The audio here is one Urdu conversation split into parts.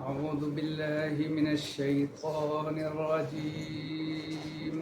أعوذ بالله من الشيطان الرجيم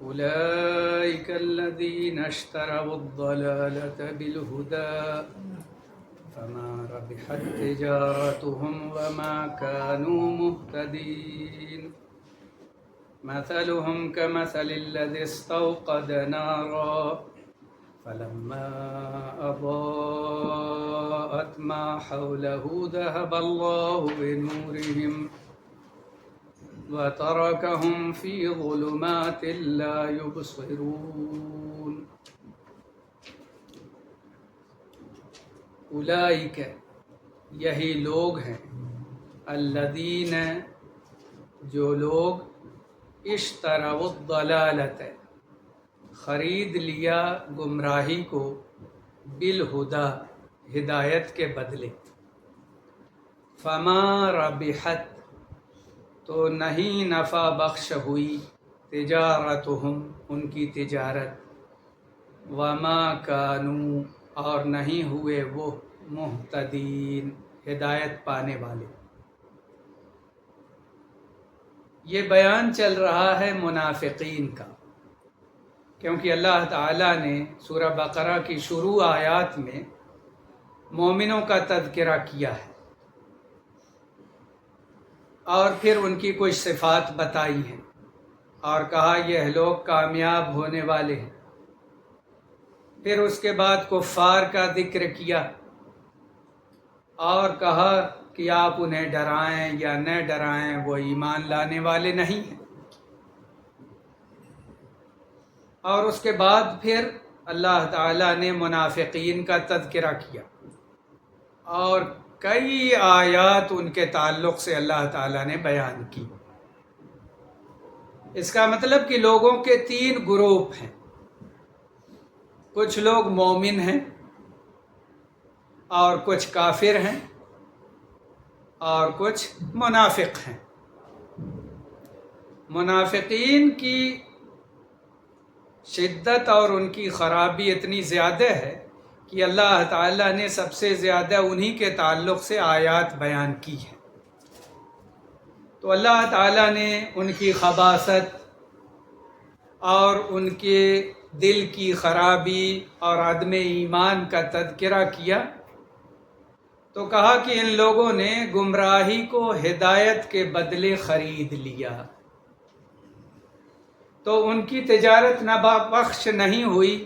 أولئك الذين اشتروا الضلالة بالهدى فما ربحت تجارتهم وما كانوا مهتدين مثلهم كمثل الذي استوقد نارا فلما أضاءت ما حوله ذهب الله بنورهم وتركهم في ظلمات لا يبصرون اولئک یہی لوگ ہیں الذین جو لوگ اشتروا الضلالۃ خرید لیا گمراہی کو بالہدی ہدایت کے بدلے فما ربحت تو نہیں نفع بخش ہوئی تجارتہم ان کی تجارت وما کانوا اور نہیں ہوئے وہ مہتدین ہدایت پانے والے۔ یہ بیان چل رہا ہے منافقین کا، کیونکہ اللہ تعالیٰ نے سورہ بقرہ کی شروع آیات میں مومنوں کا تذکرہ کیا ہے اور پھر ان کی کچھ صفات بتائی ہیں اور کہا یہ لوگ کامیاب ہونے والے ہیں۔ پھر اس کے بعد کفار کا ذکر کیا اور کہا کہ آپ انہیں ڈرائیں یا نہ ڈرائیں وہ ایمان لانے والے نہیں ہیں، اور اس کے بعد پھر اللہ تعالیٰ نے منافقین کا تذکرہ کیا اور کئی آیات ان کے تعلق سے اللہ تعالیٰ نے بیان کی۔ اس کا مطلب کہ لوگوں کے تین گروپ ہیں، کچھ لوگ مومن ہیں اور کچھ کافر ہیں اور کچھ منافق ہیں۔ منافقین کی شدت اور ان کی خرابی اتنی زیادہ ہے کہ اللہ تعالیٰ نے سب سے زیادہ انہی کے تعلق سے آیات بیان کی ہے۔ تو اللہ تعالیٰ نے ان کی خباثت اور ان کے دل کی خرابی اور عدم ایمان کا تذکرہ کیا تو کہا کہ ان لوگوں نے گمراہی کو ہدایت کے بدلے خرید لیا، تو ان کی تجارت نفع بخش نہیں ہوئی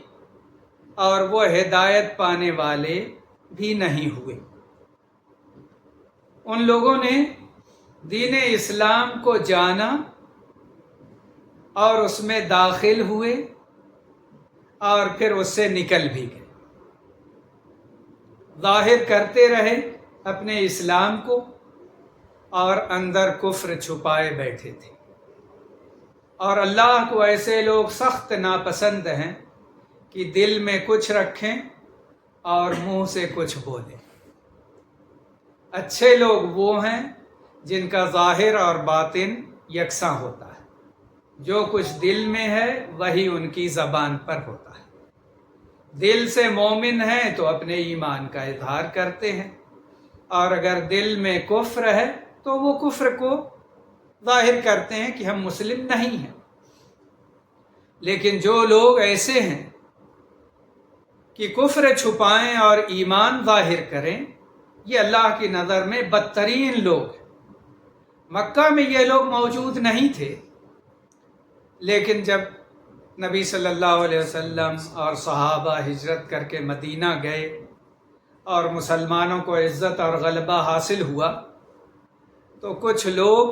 اور وہ ہدایت پانے والے بھی نہیں ہوئے۔ ان لوگوں نے دین اسلام کو جانا اور اس میں داخل ہوئے اور پھر اس سے نکل بھی گئے، ظاہر کرتے رہے اپنے اسلام کو اور اندر کفر چھپائے بیٹھے تھے، اور اللہ کو ایسے لوگ سخت ناپسند ہیں کہ دل میں کچھ رکھیں اور منہ سے کچھ بولیں۔ اچھے لوگ وہ ہیں جن کا ظاہر اور باطن یکساں ہوتا ہے، جو کچھ دل میں ہے وہی ان کی زبان پر ہوتا ہے۔ دل سے مومن ہیں تو اپنے ایمان کا اظہار کرتے ہیں، اور اگر دل میں کفر ہے تو وہ کفر کو ظاہر کرتے ہیں کہ ہم مسلم نہیں ہیں۔ لیکن جو لوگ ایسے ہیں کہ کفر چھپائیں اور ایمان ظاہر کریں، یہ اللہ کی نظر میں بدترین لوگ ہیں۔ مکہ میں یہ لوگ موجود نہیں تھے، لیکن جب نبی صلی اللہ علیہ وسلم اور صحابہ ہجرت کر کے مدینہ گئے اور مسلمانوں کو عزت اور غلبہ حاصل ہوا تو کچھ لوگ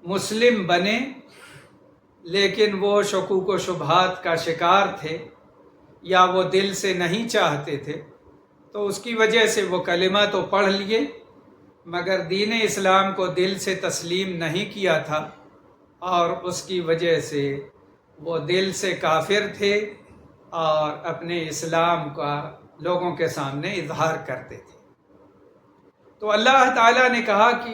مسلم بنے، لیکن وہ شکوک و شبہات کا شکار تھے یا وہ دل سے نہیں چاہتے تھے، تو اس کی وجہ سے وہ کلمہ تو پڑھ لیے مگر دین اسلام کو دل سے تسلیم نہیں کیا تھا، اور اس کی وجہ سے وہ دل سے کافر تھے اور اپنے اسلام کا لوگوں کے سامنے اظہار کرتے تھے۔ تو اللہ تعالیٰ نے کہا کہ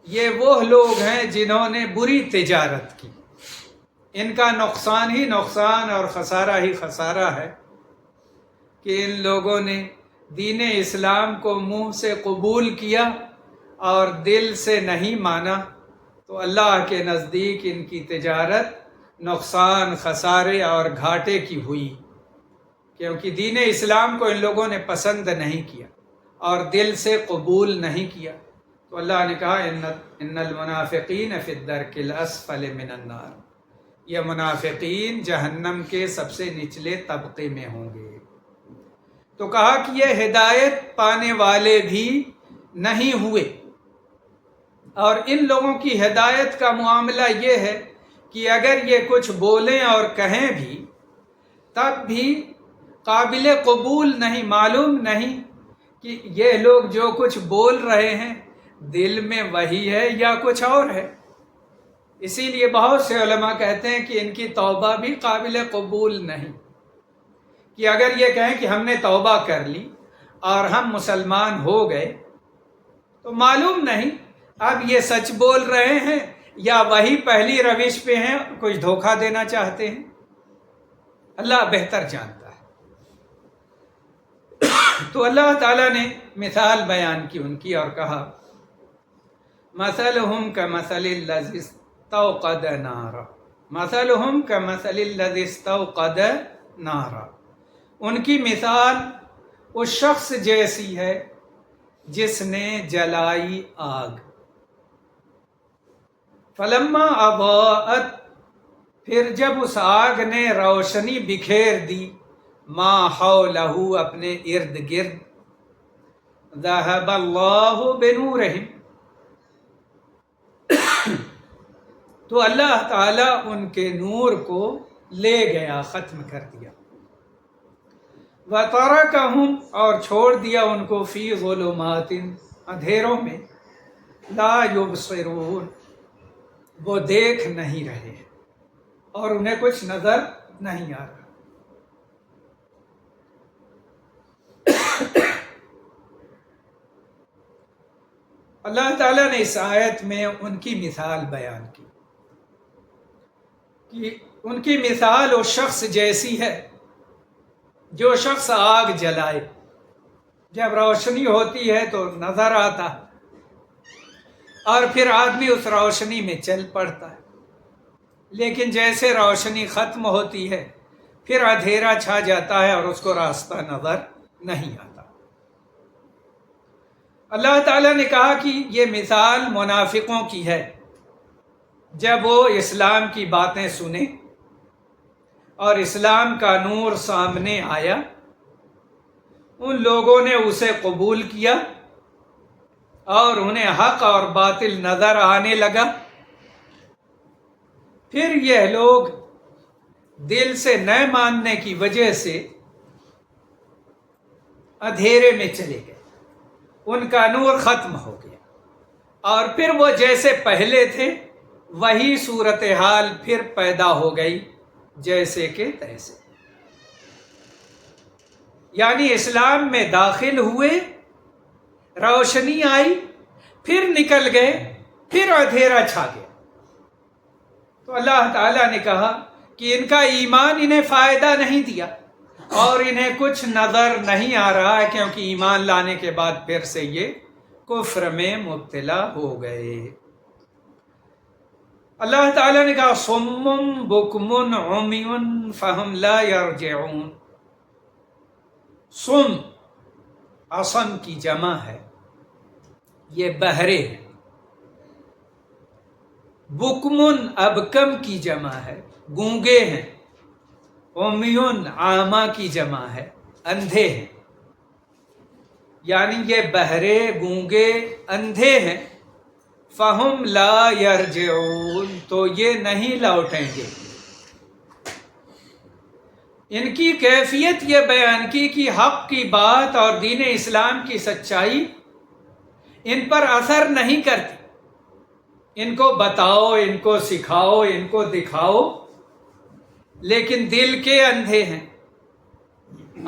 یہ وہ لوگ ہیں جنہوں نے بری تجارت کی، ان کا نقصان ہی نقصان اور خسارہ ہی خسارہ ہے کہ ان لوگوں نے دین اسلام کو منہ سے قبول کیا اور دل سے نہیں مانا تو اللہ کے نزدیک ان کی تجارت نقصان، خسارے اور گھاٹے کی ہوئی، کیونکہ دین اسلام کو ان لوگوں نے پسند نہیں کیا اور دل سے قبول نہیں کیا۔ تو اللہ نے کہا ان المنافقین فی الدرک الاسفل من النار، یہ منافقین جہنم کے سب سے نچلے طبقے میں ہوں گے۔ تو کہا کہ یہ ہدایت پانے والے بھی نہیں ہوئے، اور ان لوگوں کی ہدایت کا معاملہ یہ ہے کہ اگر یہ کچھ بولیں اور کہیں بھی تب بھی قابل قبول نہیں، معلوم نہیں کہ یہ لوگ جو کچھ بول رہے ہیں دل میں وہی ہے یا کچھ اور ہے۔ اسی لیے بہت سے علماء کہتے ہیں کہ ان کی توبہ بھی قابل قبول نہیں، کہ اگر یہ کہیں کہ ہم نے توبہ کر لی اور ہم مسلمان ہو گئے تو معلوم نہیں اب یہ سچ بول رہے ہیں یا وہی پہلی روش پہ ہیں، کچھ دھوکہ دینا چاہتے ہیں، اللہ بہتر جانتا ہے۔ تو اللہ تعالیٰ نے مثال بیان کی ان کی اور کہا مثلہم کمثل الذی استوقد نارا، مثلہم کمثل الذی استوقد نارا، ان کی مثال اس شخص جیسی ہے جس نے جلائی آگ، فلما اضاءت، پھر جب اس آگ نے روشنی بکھیر دی، ما حولہ، اپنے ارد گرد، ذہب اللہ بنورہم، تو اللہ تعالیٰ ان کے نور کو لے گیا، ختم کر دیا، وَتَرَكَهُمْ، اور چھوڑ دیا ان کو، فی ظلمات، اندھیروں میں، لا یبصرون، وہ دیکھ نہیں رہے ہیں اور انہیں کچھ نظر نہیں آ رہا۔ اللہ تعالیٰ نے اس آیت میں ان کی مثال بیان کی کہ ان کی مثال اس شخص جیسی ہے جو شخص آگ جلائے، جب روشنی ہوتی ہے تو نظر آتا ہے اور پھر آدمی اس روشنی میں چل پڑتا ہے، لیکن جیسے روشنی ختم ہوتی ہے پھر اندھیرا چھا جاتا ہے اور اس کو راستہ نظر نہیں آتا۔ اللہ تعالیٰ نے کہا کہ یہ مثال منافقوں کی ہے، جب وہ اسلام کی باتیں سنیں اور اسلام کا نور سامنے آیا، ان لوگوں نے اسے قبول کیا اور انہیں حق اور باطل نظر آنے لگا، پھر یہ لوگ دل سے نہ ماننے کی وجہ سے اندھیرے میں چلے گئے، ان کا نور ختم ہو گیا، اور پھر وہ جیسے پہلے تھے وہی صورتحال پھر پیدا ہو گئی جیسے کہ تیسے، یعنی اسلام میں داخل ہوئے، روشنی آئی، پھر نکل گئے، پھر اندھیرا چھا گیا۔ تو اللہ تعالیٰ نے کہا کہ ان کا ایمان انہیں فائدہ نہیں دیا اور انہیں کچھ نظر نہیں آ رہا ہے، کیونکہ ایمان لانے کے بعد پھر سے یہ کفر میں مبتلا ہو گئے۔ اللہ تعالیٰ نے کہا صم بکم عمی فہم لا یرجعون، صم اصم کی جمع ہے، یہ بہرے ہیں، بکمن ابکم کی جمع ہے، گونگے ہیں، عمیون عامہ کی جمع ہے، اندھے ہیں، یعنی یہ بہرے، گونگے، اندھے ہیں، فہم لا یرجعون، تو یہ نہیں لوٹیں گے۔ ان کی کیفیت یہ بیان کی کہ حق کی بات اور دین اسلام کی سچائی ان پر اثر نہیں کرتی، ان کو بتاؤ، ان کو سکھاؤ، ان کو دکھاؤ، لیکن دل کے اندھے ہیں،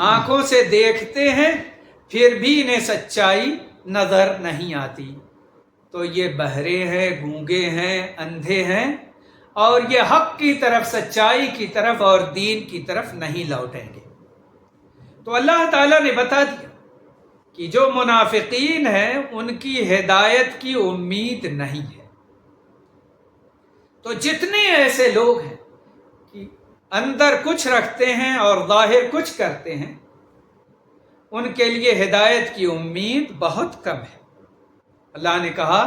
آنکھوں سے دیکھتے ہیں پھر بھی انہیں سچائی نظر نہیں آتی، تو یہ بہرے ہیں، گونگے ہیں، اندھے ہیں، اور یہ حق کی طرف، سچائی کی طرف اور دین کی طرف نہیں لوٹیں گے۔ تو اللہ تعالیٰ نے بتا دیا کہ جو منافقین ہیں ان کی ہدایت کی امید نہیں ہے۔ تو جتنے ایسے لوگ ہیں کہ اندر کچھ رکھتے ہیں اور ظاہر کچھ کرتے ہیں، ان کے لیے ہدایت کی امید بہت کم ہے۔ اللہ نے کہا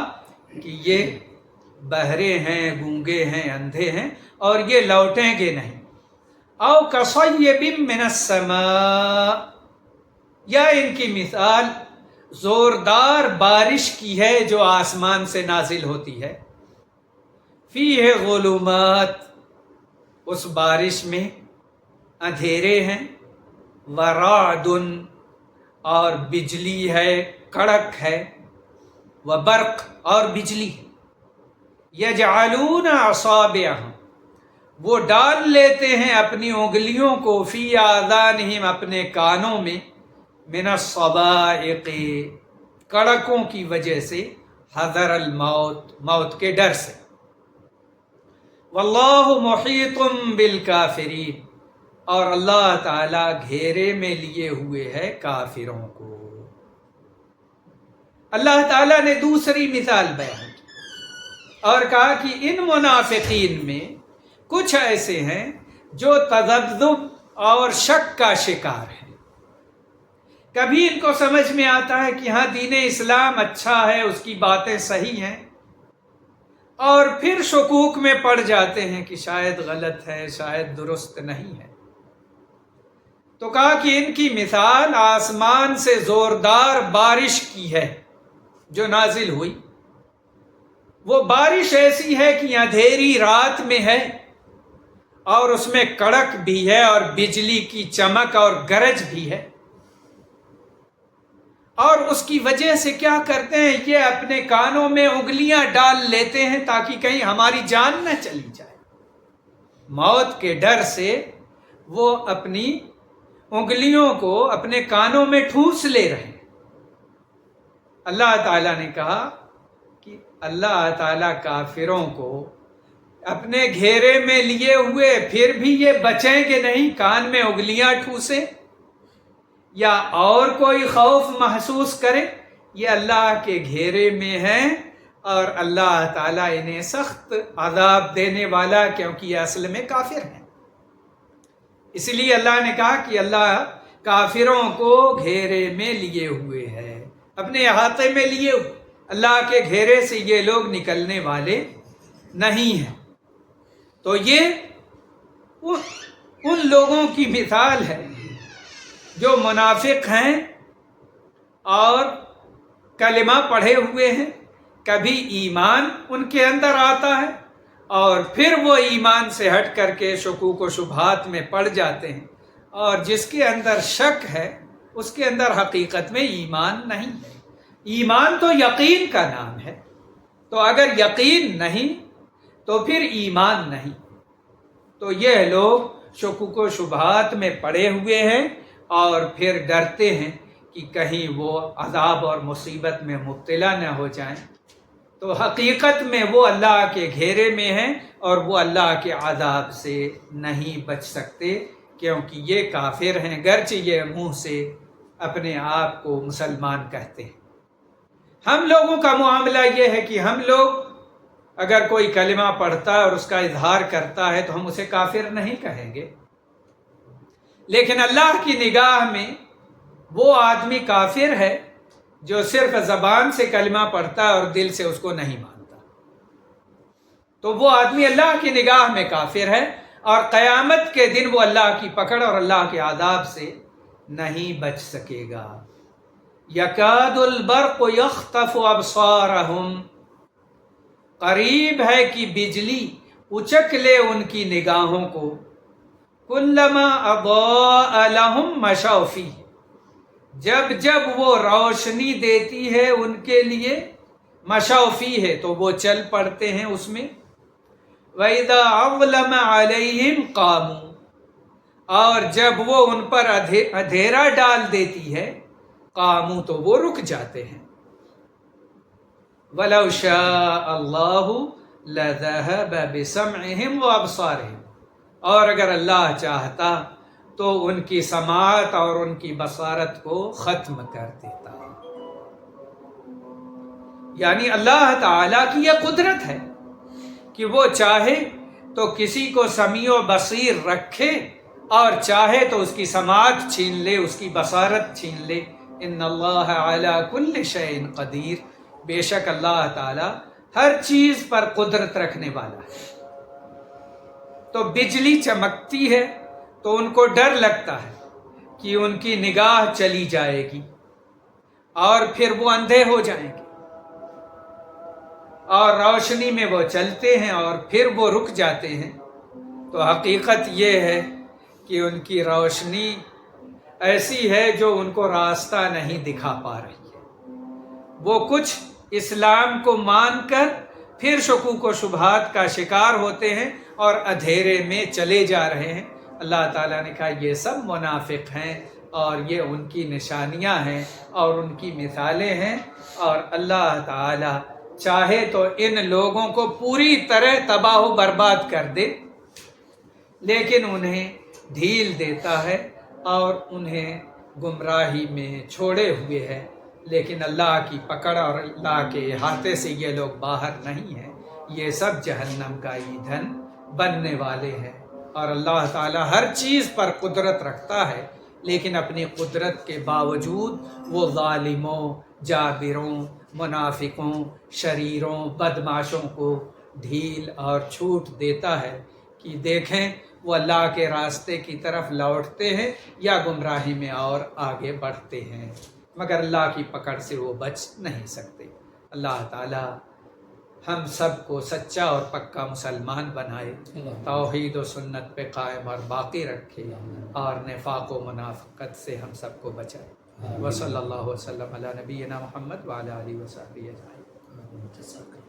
کہ یہ بہرے ہیں، گونگے ہیں، اندھے ہیں اور یہ لوٹیں گے نہیں۔ او کصیب من السماء، یا ان کی مثال زوردار بارش کی ہے جو آسمان سے نازل ہوتی ہے، فیہ ظلمات، اس بارش میں اندھیرے ہیں، ورعد، اور بجلی ہے، کڑک ہے، وبرق، اور بجلی ہے، یجعلون اصابعہم، وہ ڈال لیتے ہیں اپنی انگلیوں کو، فی آذانہم، اپنے کانوں میں، من الصواعق، کڑکوں کی وجہ سے، حذر الموت، موت کے ڈر سے۔ واللہ محیط بالکافرین، اور اللہ تعالی گھیرے میں لیے ہوئے ہے کافروں کو۔ اللہ تعالیٰ نے دوسری مثال بیان کی اور کہا کہ ان منافقین میں کچھ ایسے ہیں جو تذبذب اور شک کا شکار ہیں۔ کبھی ان کو سمجھ میں آتا ہے کہ ہاں دین اسلام اچھا ہے، اس کی باتیں صحیح ہیں، اور پھر شکوک میں پڑ جاتے ہیں کہ شاید غلط ہے، شاید درست نہیں ہے۔ تو کہا کہ ان کی مثال آسمان سے زوردار بارش کی ہے جو نازل ہوئی۔ وہ بارش ایسی ہے کہ اندھیری رات میں ہے اور اس میں کڑک بھی ہے اور بجلی کی چمک اور گرج بھی ہے، اور اس کی وجہ سے کیا کرتے ہیں، یہ اپنے کانوں میں انگلیاں ڈال لیتے ہیں تاکہ کہیں ہماری جان نہ چلی جائے۔ موت کے ڈر سے وہ اپنی انگلیوں کو اپنے کانوں میں ٹھوس لے رہے ہیں۔ اللہ تعالیٰ نے کہا کہ اللہ تعالیٰ کافروں کو اپنے گھیرے میں لیے ہوئے پھر بھی یہ بچیں گے نہیں، کان میں انگلیاں ٹھوسیں یا اور کوئی خوف محسوس کرے، یہ اللہ کے گھیرے میں ہیں اور اللہ تعالیٰ انہیں سخت عذاب دینے والا، کیونکہ یہ اصل میں کافر ہیں۔ اس لیے اللہ نے کہا کہ اللہ کافروں کو گھیرے میں لیے ہوئے ہے، اپنے احاطے میں لیے ہوئے، اللہ کے گھیرے سے یہ لوگ نکلنے والے نہیں ہیں۔ تو یہ ان لوگوں کی مثال ہے جو منافق ہیں اور کلمہ پڑھے ہوئے ہیں، کبھی ایمان ان کے اندر آتا ہے اور پھر وہ ایمان سے ہٹ کر کے شکوک و شبہات میں پڑ جاتے ہیں، اور جس کے اندر شک ہے اس کے اندر حقیقت میں ایمان نہیں ہے۔ ایمان تو یقین کا نام ہے، تو اگر یقین نہیں تو پھر ایمان نہیں۔ تو یہ لوگ شکوک و شبہات میں پڑے ہوئے ہیں اور پھر ڈرتے ہیں کہ کہیں وہ عذاب اور مصیبت میں مبتلا نہ ہو جائیں۔ تو حقیقت میں وہ اللہ کے گھیرے میں ہیں اور وہ اللہ کے عذاب سے نہیں بچ سکتے، کیونکہ یہ کافر ہیں، گرچہ یہ منہ سے اپنے آپ کو مسلمان کہتے ہیں۔ ہم لوگوں کا معاملہ یہ ہے کہ ہم لوگ اگر کوئی کلمہ پڑھتا ہے اور اس کا اظہار کرتا ہے تو ہم اسے کافر نہیں کہیں گے، لیکن اللہ کی نگاہ میں وہ آدمی کافر ہے جو صرف زبان سے کلمہ پڑھتا ہے اور دل سے اس کو نہیں مانتا، تو وہ آدمی اللہ کی نگاہ میں کافر ہے، اور قیامت کے دن وہ اللہ کی پکڑ اور اللہ کے عذاب سے نہیں بچ سکے گا۔ یکاد البرق یخطف ابصارہم، قریب ہے کہ بجلی اچک لے ان کی نگاہوں کو، کلما اضاء لہم مشوا فیہ، جب جب وہ روشنی دیتی ہے ان کے لیے، مشوا فیہ تو وہ چل پڑتے ہیں اس میں، وَإِذَا أَظْلَمَ عَلَيْهِمْ قَامُوا، اور جب وہ ان پر اندھیرا ڈال دیتی ہے، قاموا تو وہ رک جاتے ہیں۔ وَلَوْ شَاءَ اللَّهُ لَذَهَبَ بِسَمْعِهِمْ وَأَبْصَارِهِمْ، اور اگر اللہ چاہتا تو ان کی سماعت اور ان کی بصارت کو ختم کر دیتا ہے۔ یعنی اللہ تعالیٰ کی یہ قدرت ہے کہ وہ چاہے تو کسی کو سمیع و بصیر رکھے اور چاہے تو اس کی سماعت چھین لے، اس کی بصارت چھین لے۔ ان اللہ علی کل شیء قدیر، بے شک اللہ تعالیٰ ہر چیز پر قدرت رکھنے والا ہے۔ تو بجلی چمکتی ہے تو ان کو ڈر لگتا ہے کہ ان کی نگاہ چلی جائے گی اور پھر وہ اندھے ہو جائیں گے، اور روشنی میں وہ چلتے ہیں اور پھر وہ رک جاتے ہیں۔ تو حقیقت یہ ہے کہ ان کی روشنی ایسی ہے جو ان کو راستہ نہیں دکھا پا رہی ہے۔ وہ کچھ اسلام کو مان کر پھر شکوک و شبہات کا شکار ہوتے ہیں اور اندھیرے میں چلے جا رہے ہیں۔ اللہ تعالیٰ نے کہا یہ سب منافق ہیں اور یہ ان کی نشانیاں ہیں اور ان کی مثالیں ہیں، اور اللہ تعالیٰ چاہے تو ان لوگوں کو پوری طرح تباہ و برباد کر دے، لیکن انہیں ڈھیل دیتا ہے اور انہیں گمراہی میں چھوڑے ہوئے ہے۔ لیکن اللہ کی پکڑ اور اللہ کے احاطے سے یہ لوگ باہر نہیں ہیں، یہ سب جہنم کا ایندھن بننے والے ہیں۔ اور اللہ تعالیٰ ہر چیز پر قدرت رکھتا ہے، لیکن اپنی قدرت کے باوجود وہ ظالموں، جابروں، منافقوں، شریروں، بدمعاشوں کو ڈھیل اور چھوٹ دیتا ہے کہ دیکھیں وہ اللہ کے راستے کی طرف لوٹتے ہیں یا گمراہی میں اور آگے بڑھتے ہیں، مگر اللہ کی پکڑ سے وہ بچ نہیں سکتے۔ اللہ تعالیٰ ہم سب کو سچا اور پکا مسلمان بنائے، توحید و سنت پہ قائم اور باقی رکھے، اور نفاق و منافقت سے ہم سب کو بچائے۔ وصلی اللہ وسلم علی نبینا محمد وعلی آلہ وصحبہ اجمعین۔